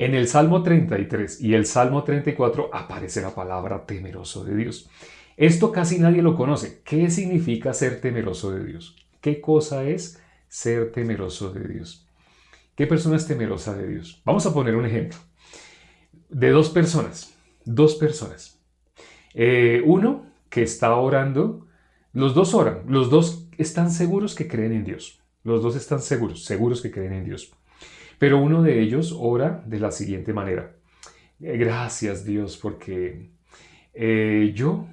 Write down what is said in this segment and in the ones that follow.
En el Salmo 33 y el Salmo 34 aparece la palabra temeroso de Dios. Esto casi nadie lo conoce. ¿Qué significa ser temeroso de Dios? ¿Qué cosa es ser temeroso de Dios? ¿Qué persona es temerosa de Dios? Vamos a poner un ejemplo de dos personas. Dos personas. Uno que está orando, los dos oran, los dos están seguros que creen en Dios. Los dos están seguros, seguros que creen en Dios. Pero uno de ellos ora de la siguiente manera. Gracias Dios porque yo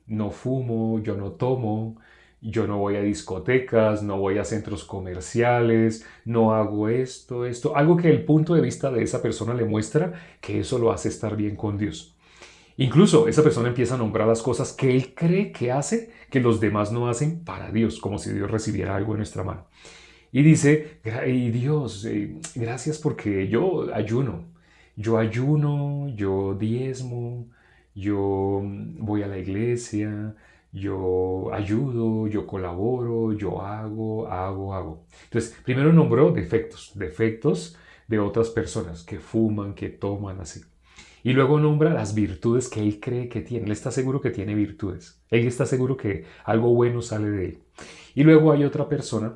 no fumo, yo no tomo, yo no voy a discotecas, no voy a centros comerciales, no hago esto. Algo que el punto de vista de esa persona le muestra que eso lo hace estar bien con Dios. Incluso esa persona empieza a nombrar las cosas que él cree que hace, que los demás no hacen para Dios, como si Dios recibiera algo en nuestra mano. Y dice, y Dios, gracias porque yo ayuno, yo diezmo, yo voy a la iglesia, yo ayudo, yo colaboro, yo hago. Entonces, primero nombró defectos de otras personas que fuman, que toman, así. Y luego nombra las virtudes que él cree que tiene. Él está seguro que tiene virtudes. Él está seguro que algo bueno sale de él. Y luego hay otra persona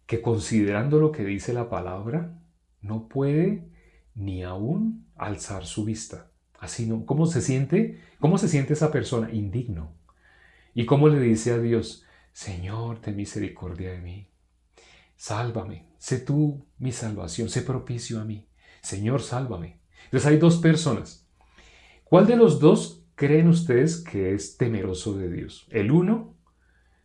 que considerando lo que dice la palabra, no puede ni aún alzar su vista. Así no. ¿Cómo se siente? ¿Cómo se siente esa persona? Indigno. ¿Y cómo le dice a Dios, Señor, ten misericordia de mí? Sálvame. Sé tú mi salvación. Sé propicio a mí. Señor, sálvame. Entonces hay dos personas. ¿Cuál de los dos creen ustedes que es temeroso de Dios? ¿El uno,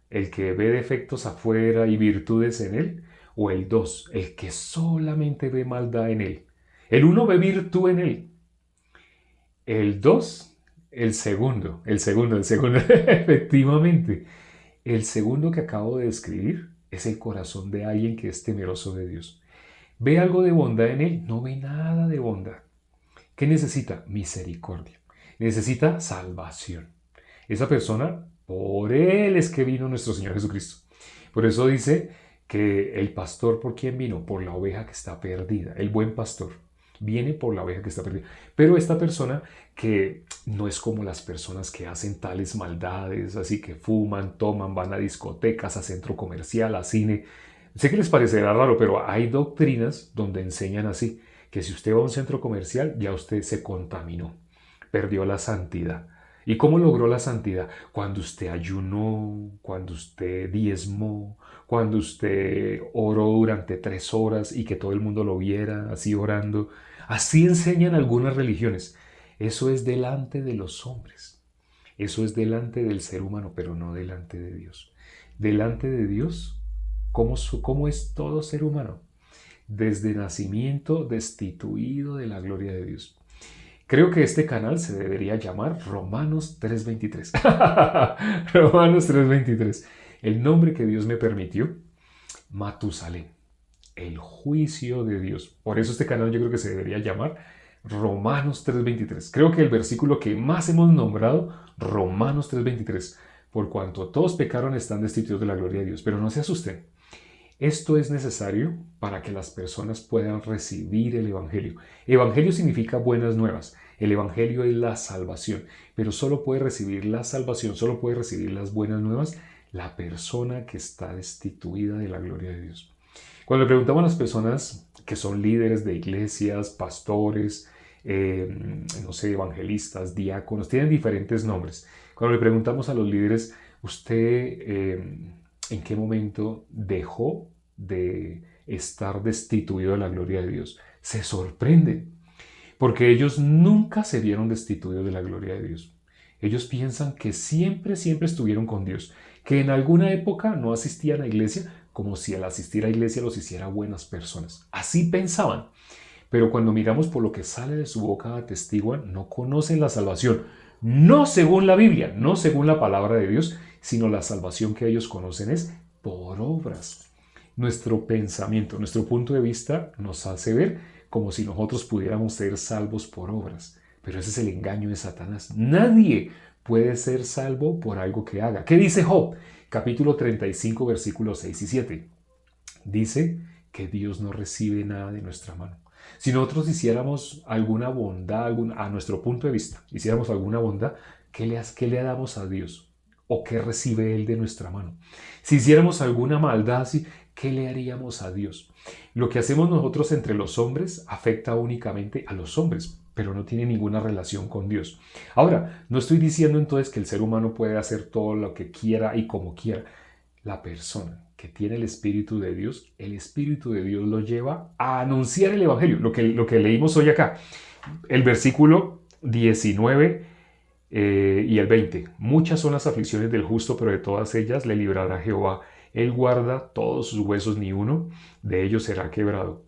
el que ve defectos afuera y virtudes en él? ¿O el dos, el que solamente ve maldad en él? El uno ve virtud en él. El dos, el segundo. Efectivamente, el segundo que acabo de describir es el corazón de alguien que es temeroso de Dios. ¿Ve algo de bondad en él? No ve nada de bondad. ¿Qué necesita? Misericordia. Necesita salvación. Esa persona, por él es que vino nuestro Señor Jesucristo. Por eso dice que el pastor, ¿por quién vino? Por la oveja que está perdida. El buen pastor viene por la oveja que está perdida. Pero esta persona que no es como las personas que hacen tales maldades, así que fuman, toman, van a discotecas, a centro comercial, a cine. Sé que les parecerá raro, pero hay doctrinas donde enseñan así, que si usted va a un centro comercial, ya usted se contaminó, perdió la santidad. ¿Y cómo logró la santidad? Cuando usted ayunó, cuando usted diezmó, cuando usted oró durante 3 horas y que todo el mundo lo viera así orando. Así enseñan algunas religiones. Eso es delante de los hombres. Eso es delante del ser humano, pero no delante de Dios. Delante de Dios, ¿cómo es todo ser humano? Desde nacimiento destituido de la gloria de Dios. Creo que este canal se debería llamar Romanos 3:23. Romanos 3:23. El nombre que Dios me permitió, Matusalén. El juicio de Dios. Por eso este canal yo creo que se debería llamar Romanos 3:23. Creo que el versículo que más hemos nombrado, Romanos 3:23. Por cuanto todos pecaron están destituidos de la gloria de Dios. Pero no se asusten. Esto es necesario para que las personas puedan recibir el Evangelio. Evangelio significa buenas nuevas. El Evangelio es la salvación, pero solo puede recibir la salvación, solo puede recibir las buenas nuevas la persona que está destituida de la gloria de Dios. Cuando le preguntamos a las personas que son líderes de iglesias, pastores, no sé, evangelistas, diáconos, tienen diferentes nombres. Cuando le preguntamos a los líderes, ¿usted en qué momento dejó de estar destituido de la gloria de Dios? Se sorprenden, porque ellos nunca se vieron destituidos de la gloria de Dios. Ellos piensan que siempre estuvieron con Dios, que en alguna época no asistían a iglesia, como si al asistir a iglesia los hiciera buenas personas. Así pensaban. Pero cuando miramos por lo que sale de su boca atestiguan, no conocen la salvación. No según la Biblia, no según la palabra de Dios, sino la salvación que ellos conocen es por obras. Nuestro pensamiento, nuestro punto de vista nos hace ver como si nosotros pudiéramos ser salvos por obras. Pero ese es el engaño de Satanás. Nadie puede ser salvo por algo que haga. ¿Qué dice Job? Capítulo 35, versículos 6 y 7. Dice que Dios no recibe nada de nuestra mano. Si nosotros hiciéramos alguna bondad, a nuestro punto de vista, hiciéramos alguna bondad, qué le damos a Dios? ¿O qué recibe Él de nuestra mano? Si hiciéramos alguna maldad, ¿qué le haríamos a Dios? Lo que hacemos nosotros entre los hombres afecta únicamente a los hombres, pero no tiene ninguna relación con Dios. Ahora, no estoy diciendo entonces que el ser humano puede hacer todo lo que quiera y como quiera. La persona que tiene el Espíritu de Dios, el Espíritu de Dios lo lleva a anunciar el Evangelio, lo que leímos hoy acá. El versículo 19 y el 20. Muchas son las aflicciones del justo, pero de todas ellas le librará Jehová. Él guarda todos sus huesos, ni uno de ellos será quebrado.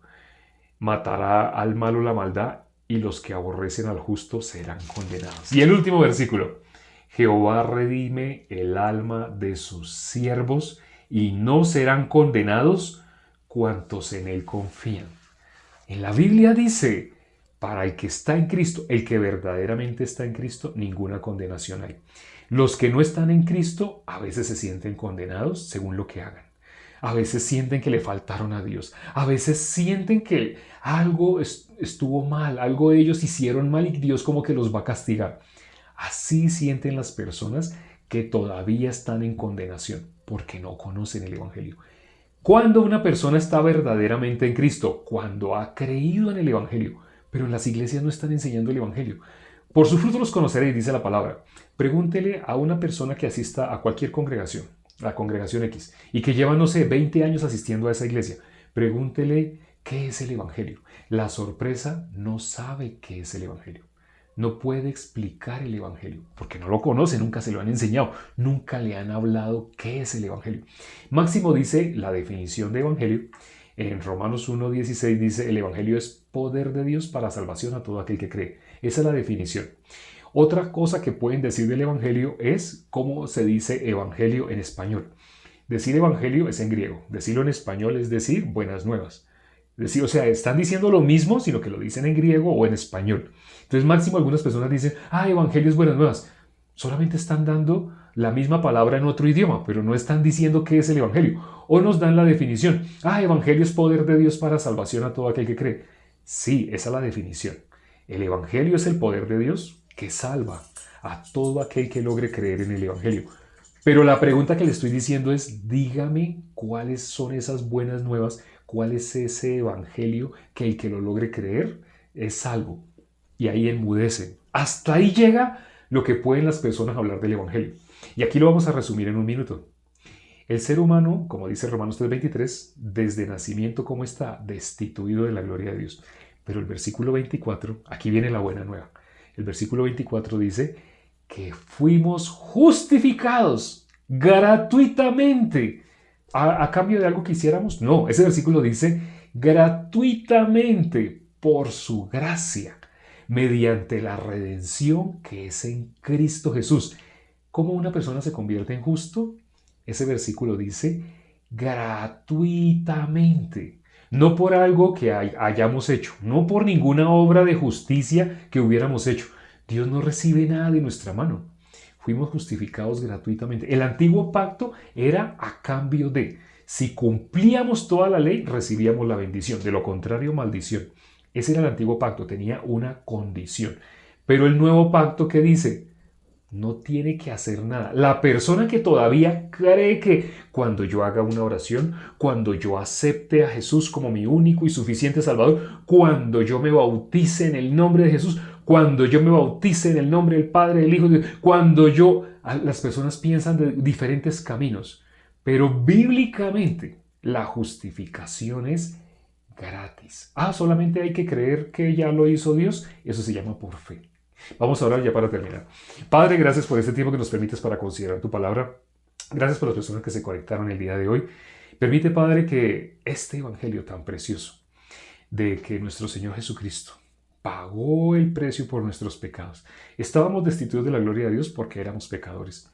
Matará al malo la maldad, y los que aborrecen al justo serán condenados. Y el último versículo. Jehová redime el alma de sus siervos, y no serán condenados cuantos en él confían. En la Biblia dice, para el que está en Cristo, el que verdaderamente está en Cristo, ninguna condenación hay. Los que no están en Cristo a veces se sienten condenados según lo que hagan. A veces sienten que le faltaron a Dios. A veces sienten que algo estuvo mal, algo ellos hicieron mal y Dios como que los va a castigar. Así sienten las personas que todavía están en condenación porque no conocen el Evangelio. ¿Cuándo una persona está verdaderamente en Cristo? Cuando ha creído en el Evangelio. Pero en las iglesias no están enseñando el Evangelio. Por sus frutos los conoceréis, dice la palabra. Pregúntele a una persona que asista a cualquier congregación, la congregación X, y que lleva, no sé, 20 años asistiendo a esa iglesia. Pregúntele qué es el Evangelio. La sorpresa, no sabe qué es el Evangelio. No puede explicar el Evangelio, porque no lo conoce, nunca se lo han enseñado, nunca le han hablado qué es el Evangelio. Máximo dice la definición de Evangelio. En Romanos 1:16 dice, el Evangelio es poder de Dios para salvación a todo aquel que cree. Esa es la definición. Otra cosa que pueden decir del Evangelio es cómo se dice Evangelio en español. Decir Evangelio es en griego, decirlo en español es decir buenas nuevas. O sea, están diciendo lo mismo, sino que lo dicen en griego o en español. Entonces, máximo algunas personas dicen, Evangelio es buenas nuevas. Solamente están dando la misma palabra en otro idioma, pero no están diciendo qué es el Evangelio. O nos dan la definición. Evangelio es poder de Dios para salvación a todo aquel que cree. Sí, esa es la definición. El Evangelio es el poder de Dios que salva a todo aquel que logre creer en el Evangelio. Pero la pregunta que le estoy diciendo es, dígame cuáles son esas buenas nuevas, cuál es ese Evangelio que el que lo logre creer es salvo. Y ahí enmudecen. Hasta ahí llega lo que pueden las personas hablar del Evangelio. Y aquí lo vamos a resumir en un minuto. El ser humano, como dice Romanos 3:23, desde nacimiento como está, destituido de la gloria de Dios. Pero el versículo 24, aquí viene la buena nueva. El versículo 24 dice que fuimos justificados gratuitamente a cambio de algo que hiciéramos. No, ese versículo dice gratuitamente por su gracia, mediante la redención que es en Cristo Jesús. ¿Cómo una persona se convierte en justo? Ese versículo dice gratuitamente. No por algo que hayamos hecho, no por ninguna obra de justicia que hubiéramos hecho. Dios no recibe nada de nuestra mano. Fuimos justificados gratuitamente. El antiguo pacto era a cambio de. Si cumplíamos toda la ley, recibíamos la bendición. De lo contrario, maldición. Ese era el antiguo pacto, tenía una condición. Pero el nuevo pacto, ¿qué dice? No tiene que hacer nada. La persona que todavía cree que cuando yo haga una oración, cuando yo acepte a Jesús como mi único y suficiente Salvador, cuando yo me bautice en el nombre de Jesús, cuando yo me bautice en el nombre del Padre, del Hijo, cuando yo... Las personas piensan de diferentes caminos, pero bíblicamente la justificación es gratis. Solamente hay que creer que ya lo hizo Dios. Eso se llama por fe. Vamos a orar ya para terminar. Padre, gracias por este tiempo que nos permites para considerar tu palabra. Gracias por las personas que se conectaron el día de hoy. Permite, Padre, que este evangelio tan precioso de que nuestro Señor Jesucristo pagó el precio por nuestros pecados. Estábamos destituidos de la gloria de Dios porque éramos pecadores,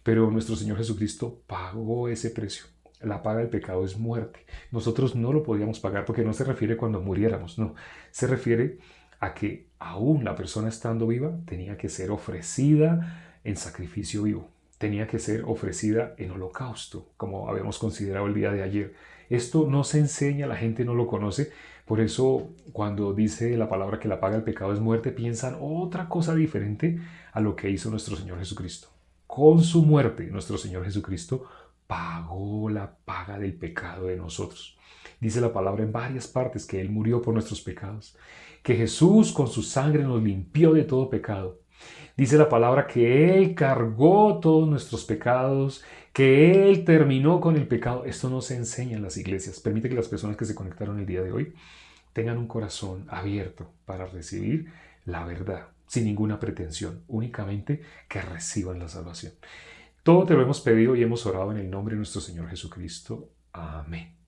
pero nuestro Señor Jesucristo pagó ese precio. La paga del pecado es muerte. Nosotros no lo podíamos pagar porque no se refiere cuando muriéramos, no. Se refiere a que aún la persona estando viva tenía que ser ofrecida en sacrificio vivo. Tenía que ser ofrecida en holocausto, como habíamos considerado el día de ayer. Esto no se enseña, la gente no lo conoce, Por eso, cuando dice la palabra que la paga del pecado es muerte, piensan otra cosa diferente a lo que hizo nuestro Señor Jesucristo. Con su muerte, nuestro Señor Jesucristo pagó la paga del pecado de nosotros. Dice la palabra en varias partes que Él murió por nuestros pecados, que Jesús con su sangre nos limpió de todo pecado. Dice la palabra que Él cargó todos nuestros pecados, que Él terminó con el pecado. Esto no se enseña en las iglesias. Permite que las personas que se conectaron el día de hoy tengan un corazón abierto para recibir la verdad, sin ninguna pretensión, únicamente que reciban la salvación. Todo te lo hemos pedido y hemos orado en el nombre de nuestro Señor Jesucristo. Amén.